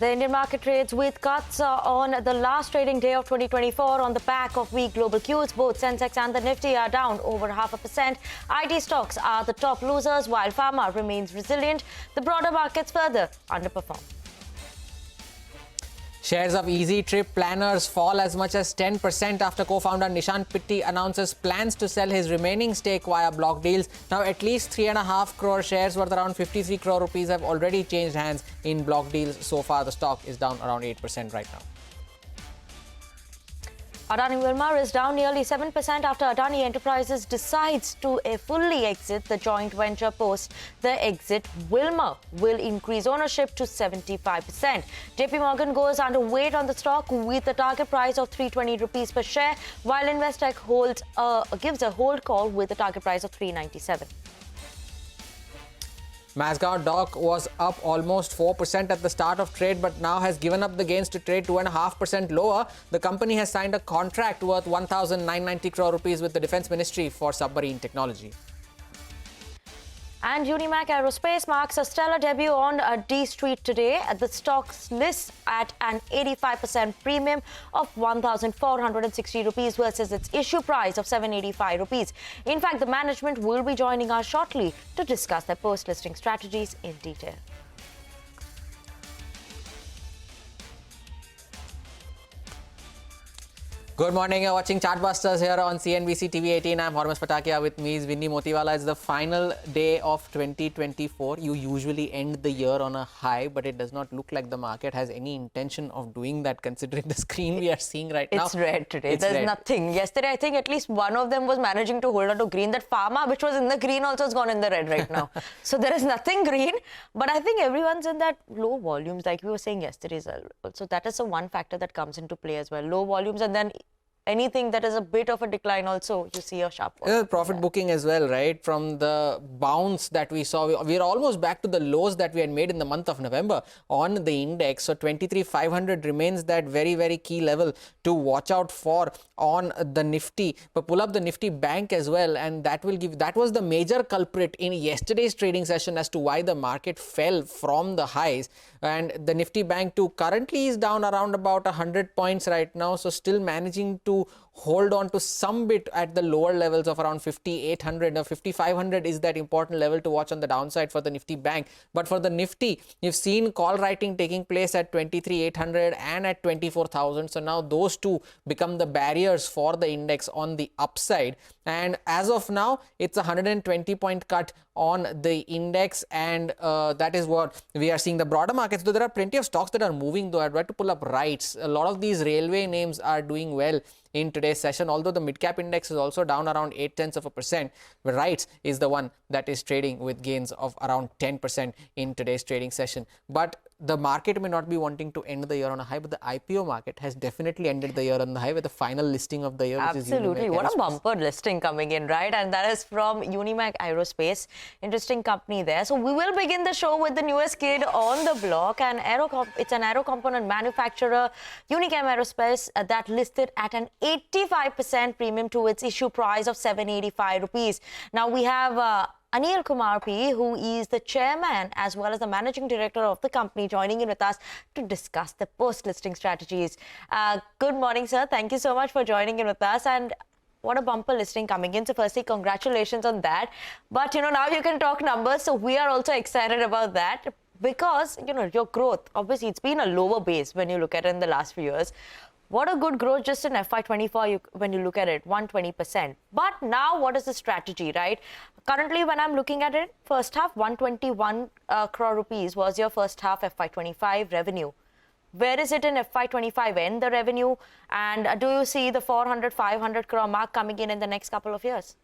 The Indian market trades with cuts on the last trading day of 2024 on the back of weak global cues. Both Sensex and the Nifty are down over 0.5%. IT stocks are the top losers while pharma remains resilient. The broader markets further underperform. Shares of Easy Trip Planners fall as much as 10% after co-founder Nishant Pitti announces plans to sell his remaining stake via block deals. Now, at least 3.5 crore shares worth around 53 crore rupees have already changed hands in block deals. So far, the stock is down around 8% right now. Adani Wilmar is down nearly 7% after Adani Enterprises decides to fully exit the joint venture post. The exit, Wilmar will increase ownership to 75%. JP Morgan goes underweight on the stock with a target price of 320 rupees per share, while Investec gives a hold call with a target price of 397. Masgao Dock was up almost 4% at the start of trade, but now has given up the gains to trade 2.5% lower. The company has signed a contract worth 1,990 crore rupees with the Defence Ministry for submarine technology. And Unimac Aerospace marks a stellar debut on D Street today. The stocks list at an 85% premium of 1,460 rupees versus its issue price of 785 rupees. In fact, the management will be joining us shortly to discuss their post-listing strategies in detail. Good morning, you're watching Chartbusters here on CNBC-TV18. I'm Hormus Patakia, with me is Vinny Motiwala. It's the final day of 2024. You usually end the year on a high, but it does not look like the market has any intention of doing that considering the screen we are seeing right now. It's red today. There's nothing. Yesterday, I think at least one of them was managing to hold on to green. That pharma, which was in the green, also has gone in the red right now. So there is nothing green, but I think everyone's in that low volumes, like we were saying yesterday. Also, that is the one factor that comes into play as well. Low volumes, and then anything that is a bit of a decline also, you see a sharp one. Profit booking as well, right? From the bounce that we saw, we are almost back to the lows that we had made in the month of November on the index. So 23,500 remains that very, very key level to watch out for on the Nifty. But pull up the Nifty Bank as well, and that was the major culprit in yesterday's trading session as to why the market fell from the highs. And the Nifty Bank too currently is down around about 100 points right now, so still managing to hold on to some bit at the lower levels of around 5,800. Now 5,500 is that important level to watch on the downside for the Nifty Bank. But for the Nifty, you've seen call writing taking place at 23,800 and at 24,000. So now those two become the barriers for the index on the upside. And as of now, it's a 120 point cut on the index, and that is what we are seeing. The broader markets, though there are plenty of stocks that are moving, though I'd like to pull up REITs. A lot of these railway names are doing well in today's session, although the mid-cap index is also down around 0.8%. But REITs is the one that is trading with gains of around 10% in today's trading session. But the market may not be wanting to end the year on a high, but the IPO market has definitely ended the year on the high with the final listing of the year. Absolutely. What a bumper listing coming in, right? And that is from Unimac Aerospace. Interesting company there. So we will begin the show with the newest kid on the block. And it's an aero component manufacturer, Unichem Aerospace, that listed at an 85% premium to its issue price of 785 rupees. Now we have Anil Kumar P, who is the chairman as well as the managing director of the company, joining in with us to discuss the post-listing strategies. Good morning, sir. Thank you so much for joining in with us. And what a bumper listing coming in. So firstly, congratulations on that. But, now you can talk numbers. So we are also excited about that because, your growth, obviously, it's been a lower base when you look at it in the last few years. What a good growth just in FY24 when you look at it, 120%. But now what is the strategy, right? Currently, when I'm looking at it, first half, 121 crore rupees was your first half FY25 revenue. Where is it in FY25 end, the revenue? And do you see the 400, 500 crore mark coming in the next couple of years?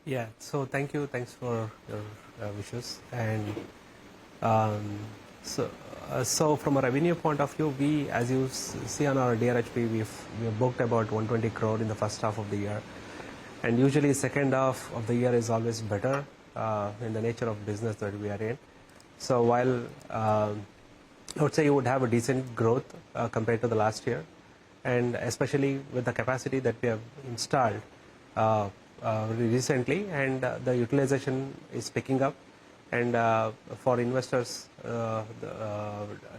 Yeah, so thank you. Thanks for your wishes. And so from a revenue point of view, we, as you see on our DRHP, we have booked about 120 crore in the first half of the year. And usually second half of the year is always better in the nature of business that we are in. So while I would say you would have a decent growth compared to the last year, and especially with the capacity that we have installed recently, and the utilization is picking up. And for investors,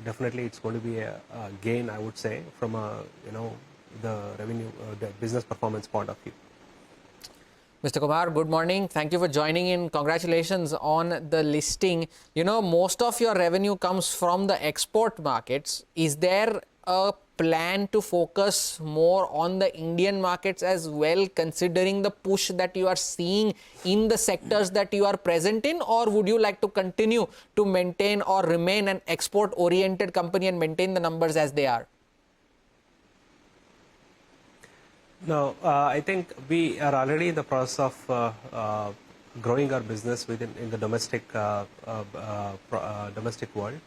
definitely it's going to be a gain, I would say, from a, the revenue, the business performance point of view. Mr. Kumar, good morning. Thank you for joining in. Congratulations on the listing. Most of your revenue comes from the export markets. Is there a plan to focus more on the Indian markets as well, considering the push that you are seeing in the sectors that you are present in? Or would you like to continue to maintain or remain an export-oriented company and maintain the numbers as they are? No, I think we are already in the process of growing our business in the domestic domestic world.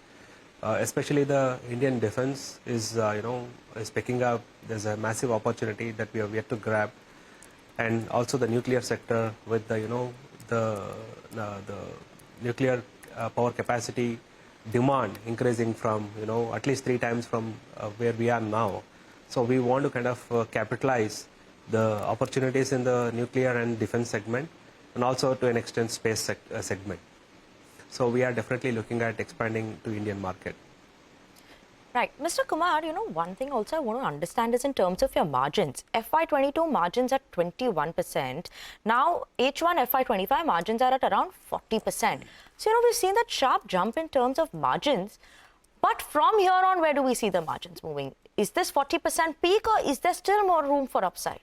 Especially the Indian defense is is picking up. There's a massive opportunity that we have yet to grab, and also the nuclear sector with the the nuclear power capacity demand increasing from at least 3 times from where we are now. So we want to kind of capitalize the opportunities in the nuclear and defense segment, and also to an extent space segment. So we are definitely looking at expanding to Indian market. Right. Mr. Kumar, one thing also I want to understand is in terms of your margins. FY22 margins at 21%. Now, H1 FY25 margins are at around 40%. So, we've seen that sharp jump in terms of margins. But from here on, where do we see the margins moving? Is this 40% peak, or is there still more room for upside?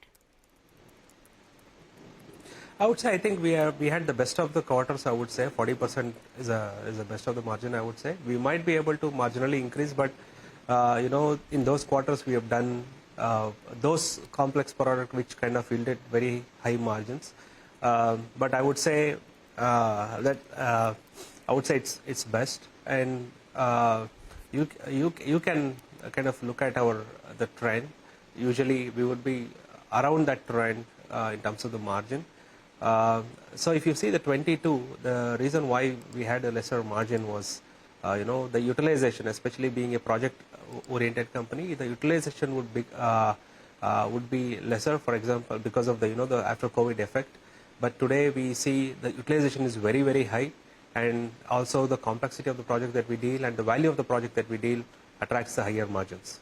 I would say I think we had the best of the quarters. I would say 40% is the best of the margin. I would say we might be able to marginally increase, but in those quarters we have done those complex products which kind of yielded very high margins. But I would say it's best, and you can kind of look at the trend. Usually we would be around that trend in terms of the margin. So if you see the 22, the reason why we had a lesser margin was, the utilization, especially being a project-oriented company, the utilization would be lesser, for example, because of the after COVID effect. But today we see the utilization is very, very high, and also the complexity of the project that we deal and the value of the project that we deal attracts the higher margins.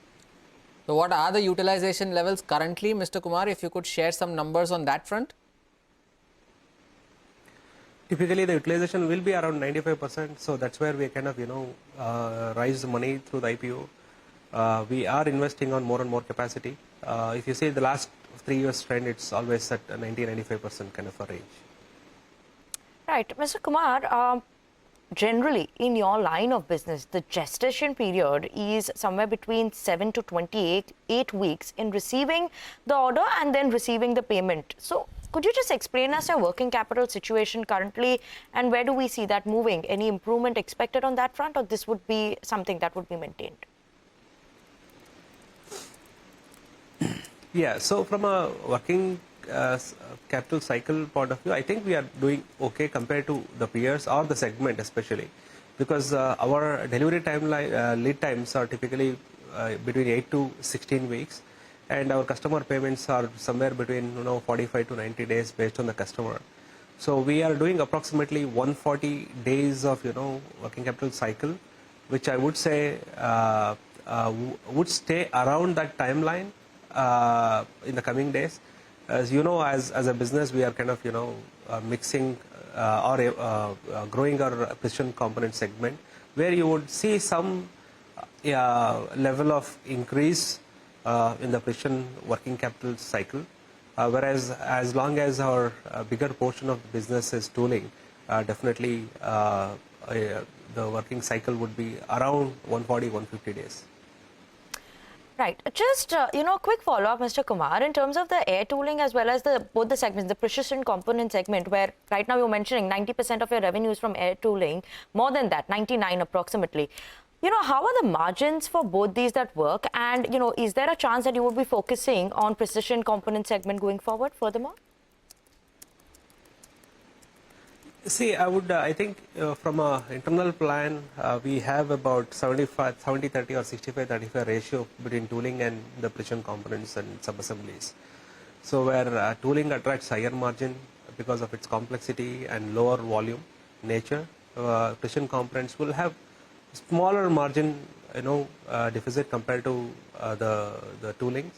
So what are the utilization levels currently, Mr. Kumar, if you could share some numbers on that front? Typically, the utilization will be around 95%. So that's where we kind of, raise the money through the IPO. We are investing on more and more capacity. If you see the last 3 years trend, it's always at 90-95% kind of a range. Right. Mr. Kumar, generally in your line of business, the gestation period is somewhere between 7 to 28 weeks in receiving the order and then receiving the payment. So could you just explain us your working capital situation currently, and where do we see that moving? Any improvement expected on that front, or this would be something that would be maintained? Yeah, so from a working capital cycle point of view, I think we are doing okay compared to the peers or the segment especially, because our delivery timeline lead times are typically between 8 to 16 weeks. And our customer payments are somewhere between 45 to 90 days based on the customer. So we are doing approximately 140 days of working capital cycle, which I would say would stay around that timeline in the coming days. As you know, as a business, we are kind of mixing or growing our precision component segment, where you would see some level of increase in the precision working capital cycle, whereas as long as our bigger portion of the business is tooling, definitely the working cycle would be around 140-150 days. Right. Just, a quick follow-up, Mr. Kumar, in terms of the air tooling as well as both the segments, the precision component segment, where right now you're mentioning 90% of your revenue is from air tooling, more than that, 99 approximately. How are the margins for both these that work? And, is there a chance that you would be focusing on precision component segment going forward furthermore? See, I think from an internal plan, we have about 70-30 or 65-35 ratio between tooling and the precision components and sub-assemblies. So where tooling attracts higher margin because of its complexity and lower volume nature, precision components will have smaller margin, deficit compared to the toolings.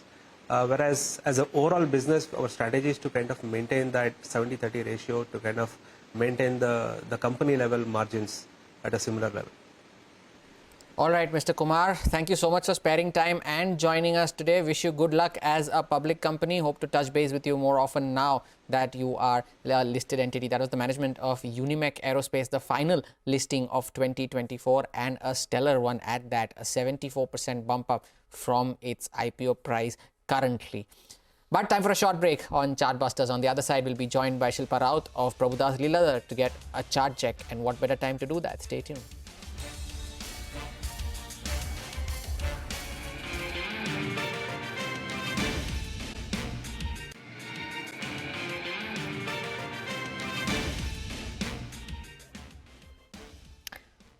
Whereas as an overall business, our strategy is to kind of maintain that 70-30 ratio to kind of maintain the company level margins at a similar level. All right, Mr. Kumar, thank you so much for sparing time and joining us today. Wish you good luck as a public company. Hope to touch base with you more often now that you are a listed entity. That was the management of Unimec Aerospace, the final listing of 2024, and a stellar one at that, a 74% bump up from its IPO price currently. But time for a short break on Chartbusters. On the other side, we'll be joined by Shilpa Raut of Prabhudas Lilladher to get a chart check. And what better time to do that? Stay tuned.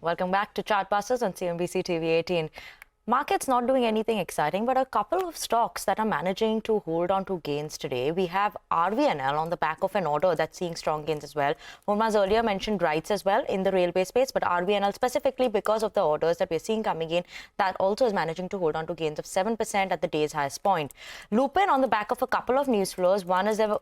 Welcome back to Chartbusters on CNBC-TV18. Markets not doing anything exciting, but a couple of stocks that are managing to hold on to gains today. We have RVNL on the back of an order that's seeing strong gains as well. Hormaz earlier mentioned RITES as well in the railway space, but RVNL specifically because of the orders that we're seeing coming in, that also is managing to hold on to gains of 7% at the day's highest point. Lupin on the back of a couple of news flows. One is they've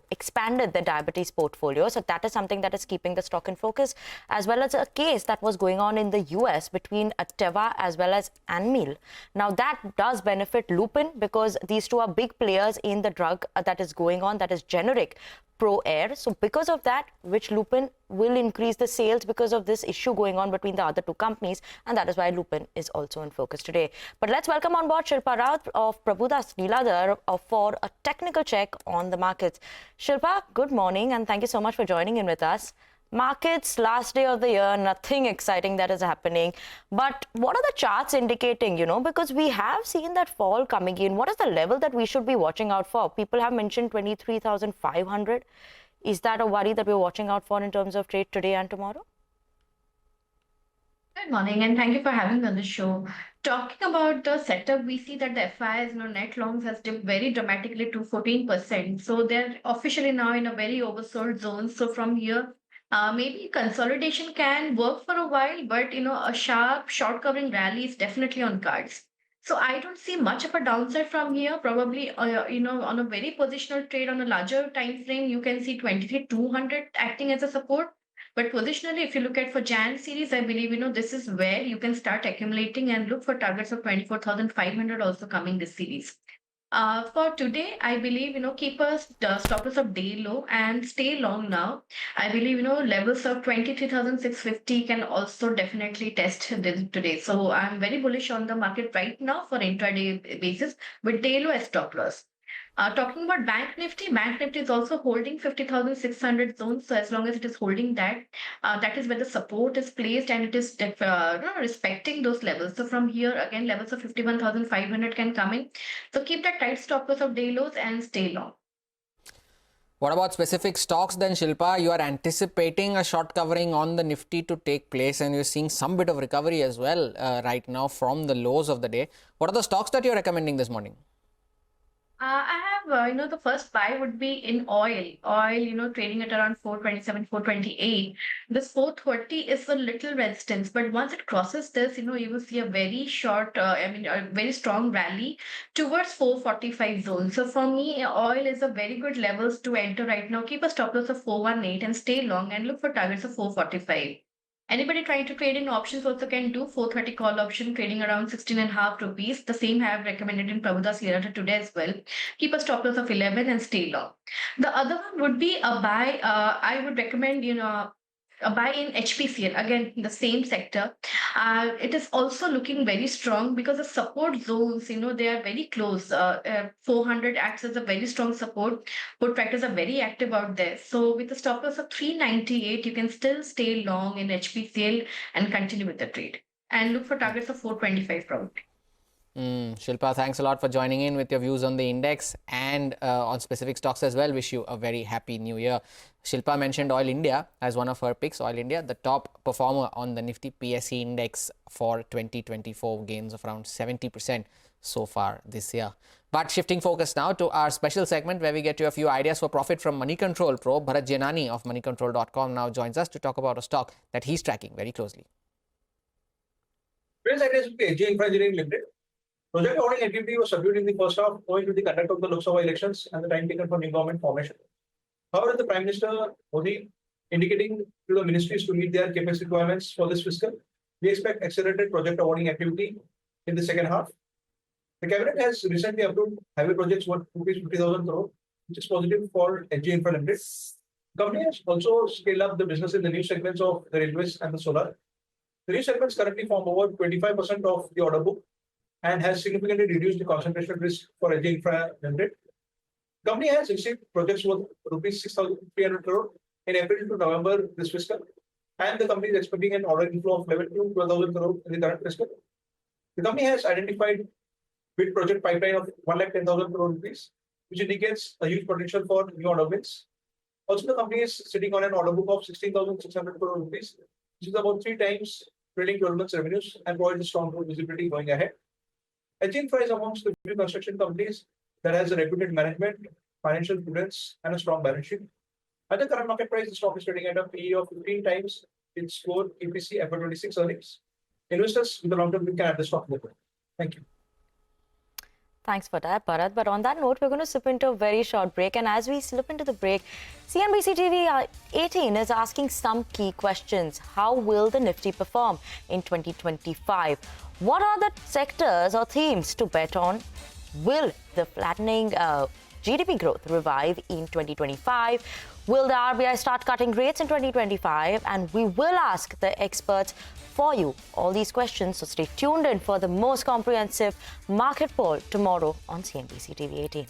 expanded the diabetes portfolio, so that is something that is keeping the stock in focus, as well as a case that was going on in the US between Teva as well as Anmil. Now that does benefit Lupin because these two are big players in the drug that is going on, that is generic Pro Air. So because of that, which Lupin will increase the sales because of this issue going on between the other two companies, and that is why Lupin is also in focus today. But let's welcome on board Shilpa Raut of Prabhudas Lilladher for a technical check on the markets. Shilpa, good morning and thank you so much for joining in with us. Markets, last day of the year, nothing exciting that is happening. But what are the charts indicating, because we have seen that fall coming in. What is the level that we should be watching out for? People have mentioned 23,500. Is that a worry that we're watching out for in terms of trade today and tomorrow? Good morning, and thank you for having me on the show. Talking about the setup, we see that the FIs, net longs has dipped very dramatically to 14%. So they're officially now in a very oversold zone. So from here, maybe consolidation can work for a while, but a sharp short covering rally is definitely on cards. So I don't see much of a downside from here. Probably, on a very positional trade on a larger time frame, you can see 23,200 acting as a support. But positionally, if you look at for Jan series, I believe, this is where you can start accumulating and look for targets of 24,500 also coming this series. For today, I believe, keep a stop loss of day low and stay long now. I believe, levels of 23,650 can also definitely test this today. So I'm very bullish on the market right now for intraday basis with day low as stop loss. Talking about Bank Nifty is also holding 50,600 zones. So as long as it is holding that, that is where the support is placed and it is respecting those levels. So from here, again, levels of 51,500 can come in. So keep that tight stop loss of day lows and stay long. What about specific stocks then, Shilpa? You are anticipating a short covering on the Nifty to take place and you're seeing some bit of recovery as well right now from the lows of the day. What are the stocks that you're recommending this morning? I have, the first buy would be in oil. Oil, trading at around 427, 428. This 430 is a little resistance, but once it crosses this, you will see a very short, a very strong rally towards 445 zone. So for me, oil is a very good levels to enter right now. Keep a stop loss of 418 and stay long and look for targets of 445. Anybody trying to trade in options also can do 430 call option trading around 16.5 rupees. The same I have recommended in Prabhudas Lilladher today as well. Keep a stop loss of 11 and stay long. The other one would be a buy. I would recommend, a buy in HPCL, again, the same sector. It is also looking very strong because the support zones, they are very close. 400 acts as a very strong support. Put trackers are very active out there. So with the stop loss of 398, you can still stay long in HPCL and continue with the trade. And look for targets of 425 probably. Shilpa, thanks a lot for joining in with your views on the index and on specific stocks as well. Wish you a very happy new year. Shilpa mentioned Oil India as one of her picks. Oil India, the top performer on the Nifty PSE index for 2024, gains of around 70% so far this year. But shifting focus now to our special segment where we get you a few ideas for profit from Money Control Pro. Bharat Jenani of moneycontrol.com now joins us to talk about a stock that he's tracking very closely. Today's ideas will be AG Infra Engineering Limited. Project awarding activity was subdued in the first half owing to the conduct of the Lok Sabha elections and the time taken for new government formation. However, the Prime Minister Modi indicating to the ministries to meet their capex requirements for this fiscal, we expect accelerated project awarding activity in the second half. The Cabinet has recently approved highway projects worth rupees 50,000 crore, which is positive for AG Infra Limited. The company has also scaled up the business in the new segments of the railways and the solar. The new segments currently form over 25% of the order book and has significantly reduced the concentration risk for AG Infra Limited. The company has received projects worth rupees 6,300 crore in April to November this fiscal, and the company is expecting an order inflow of 11 to 12,000 crore in the current fiscal. The company has identified bid project pipeline of 1,10,000 crore rupees, which indicates a huge potential for new order wins. Also, the company is sitting on an order book of 16,600 crore rupees, which is about 3 times trailing 12 months revenues and provides a strong visibility going ahead. AG Infra is amongst the few construction companies that has a reputed management, financial prudence, and a strong balance sheet. At the current market price, the stock is trading at a PE of 15 times its core EPC FY26 earnings. Investors with a long-term view can add the stock. Thank you. Thanks for that, Bharat. But on that note, we're going to slip into a very short break. And as we slip into the break, CNBC-TV18 is asking some key questions. How will the Nifty perform in 2025? What are the sectors or themes to bet on? Will the flattening GDP growth revive in 2025? Will the RBI start cutting rates in 2025? And we will ask the experts for you all these questions. So stay tuned in for the most comprehensive market poll tomorrow on CNBC-TV18.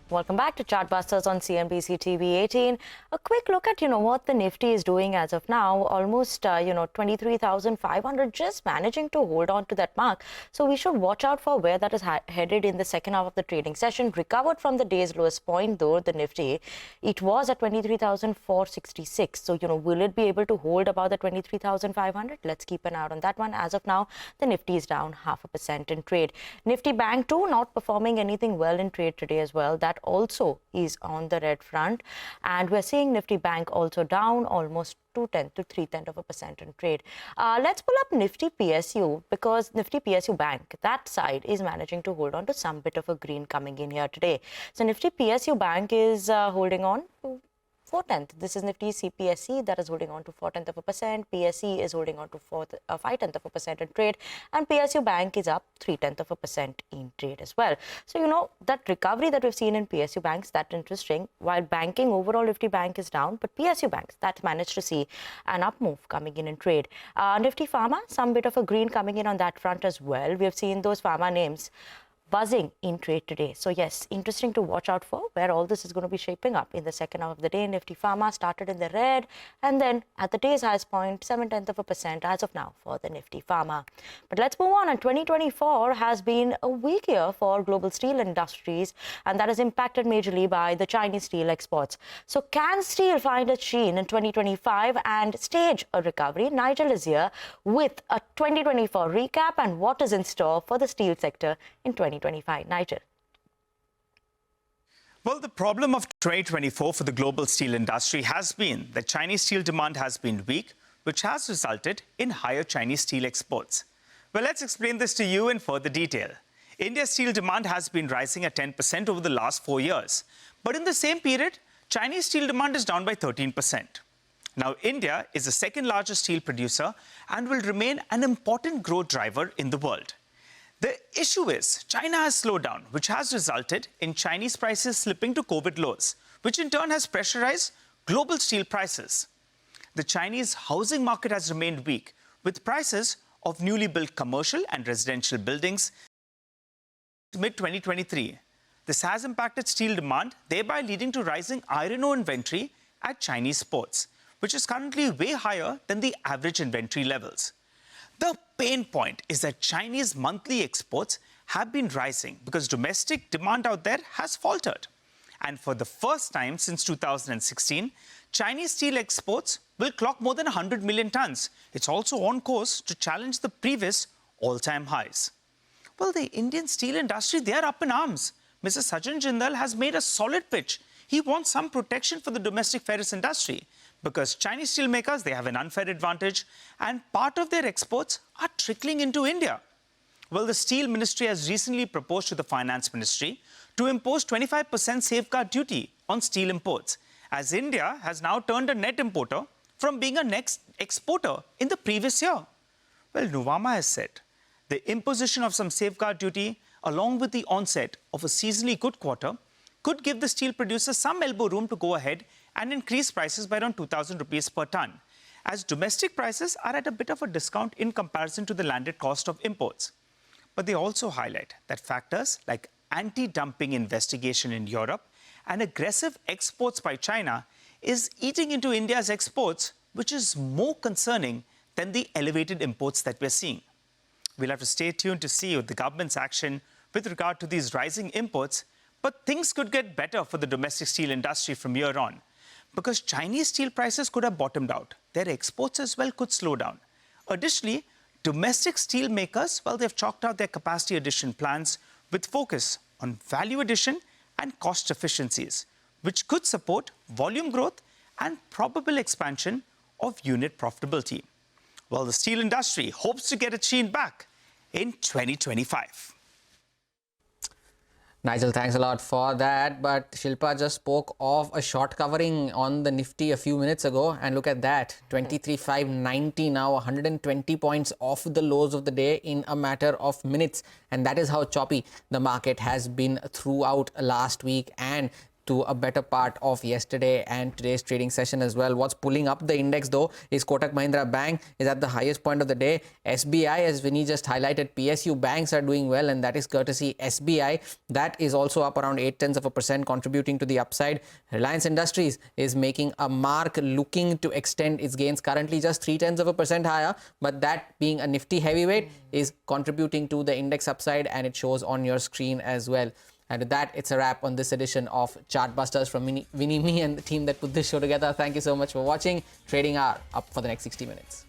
Welcome back to Chartbusters on CNBC-TV18. A quick look at, what the Nifty is doing as of now. Almost, 23,500, just managing to hold on to that mark. So we should watch out for where that is headed in the second half of the trading session. Recovered from the day's lowest point, though, the Nifty. It was at 23,466. So, will it be able to hold above the 23,500? Let's keep an eye out on that one. As of now, the Nifty is down 0.5% in trade. Nifty Bank, too, not performing anything well in trade today as well. That also is on the red front, and we're seeing Nifty Bank also down almost 2/10 to 0.3% in trade. Let's pull up Nifty PSU, because Nifty PSU Bank, that side is managing to hold on to some bit of a green coming in here today. So Nifty PSU Bank is holding on to 4/10. This is Nifty CPSE that is holding on to 0.4%. PSE is holding on to 0.5% in trade, and PSU Bank is up 0.3% in trade as well. So that recovery that we've seen in PSU banks, that's interesting. While banking overall, Nifty Bank is down, but PSU banks that managed to see an up move coming in trade. Nifty Pharma, some bit of a green coming in on that front as well. We have seen those pharma names buzzing in trade today. So yes, interesting to watch out for where all this is going to be shaping up in the second half of the day. Nifty Pharma started in the red, and then at the day's highest point, 0.7% as of now for the Nifty Pharma. But let's move on. And 2024 has been a weak year for global steel industries, and that is impacted majorly by the Chinese steel exports. So can steel find its sheen in 2025 and stage a recovery? Nigel is here with a 2024 recap and what is in store for the steel sector in 2025. Nigel. Well, the problem of 2024 for the global steel industry has been that Chinese steel demand has been weak, which has resulted in higher Chinese steel exports. Well, let's explain this to you in further detail. India's steel demand has been rising at 10% over the last 4 years. But in the same period, Chinese steel demand is down by 13%. Now, India is the second largest steel producer and will remain an important growth driver in the world. The issue is China has slowed down, which has resulted in Chinese prices slipping to COVID lows, which in turn has pressurized global steel prices. The Chinese housing market has remained weak, with prices of newly built commercial and residential buildings mid-2023. This has impacted steel demand, thereby leading to rising iron ore inventory at Chinese ports, which is currently way higher than the average inventory levels. The pain point is that Chinese monthly exports have been rising because domestic demand out there has faltered. And for the first time since 2016, Chinese steel exports will clock more than 100 million tons. It's also on course to challenge the previous all-time highs. Well, the Indian steel industry, they are up in arms. Mr. Sajjan Jindal has made a solid pitch. He wants some protection for the domestic ferrous industry because Chinese steel makers, they have an unfair advantage and part of their exports are trickling into India. Well, the Steel Ministry has recently proposed to the Finance Ministry to impose 25% safeguard duty on steel imports, as India has now turned a net importer from being a net exporter in the previous year. Well, Nuvama has said the imposition of some safeguard duty along with the onset of a seasonally good quarter could give the steel producers some elbow room to go ahead and increase prices by around 2,000 rupees per ton, as domestic prices are at a bit of a discount in comparison to the landed cost of imports. But they also highlight that factors like anti-dumping investigation in Europe and aggressive exports by China is eating into India's exports, which is more concerning than the elevated imports that we're seeing. We'll have to stay tuned to see the government's action with regard to these rising imports, but things could get better for the domestic steel industry from here on, because Chinese steel prices could have bottomed out. Their exports as well could slow down. Additionally, domestic steel makers, well, they've chalked out their capacity addition plans with focus on value addition and cost efficiencies, which could support volume growth and probable expansion of unit profitability. Well, the steel industry hopes to get its sheen back in 2025. Nigel, thanks a lot for that. But Shilpa just spoke of a short covering on the Nifty a few minutes ago. And look at that, 23,590 now, 120 points off the lows of the day in a matter of minutes. And that is how choppy the market has been throughout last week and to a better part of yesterday and today's trading session as well. What's pulling up the index though is Kotak Mahindra Bank is at the highest point of the day. SBI, as Vinny just highlighted, PSU banks are doing well, and that is courtesy SBI. That is also up around 0.8%, contributing to the upside. Reliance Industries is making a mark, looking to extend its gains, currently just 0.3% higher, but that being a Nifty heavyweight is contributing to the index upside, and it shows on your screen as well. And with that, it's a wrap on this edition of Chartbusters from Vinny, me and the team that put this show together. Thank you so much for watching. Trading Hour up for the next 60 minutes.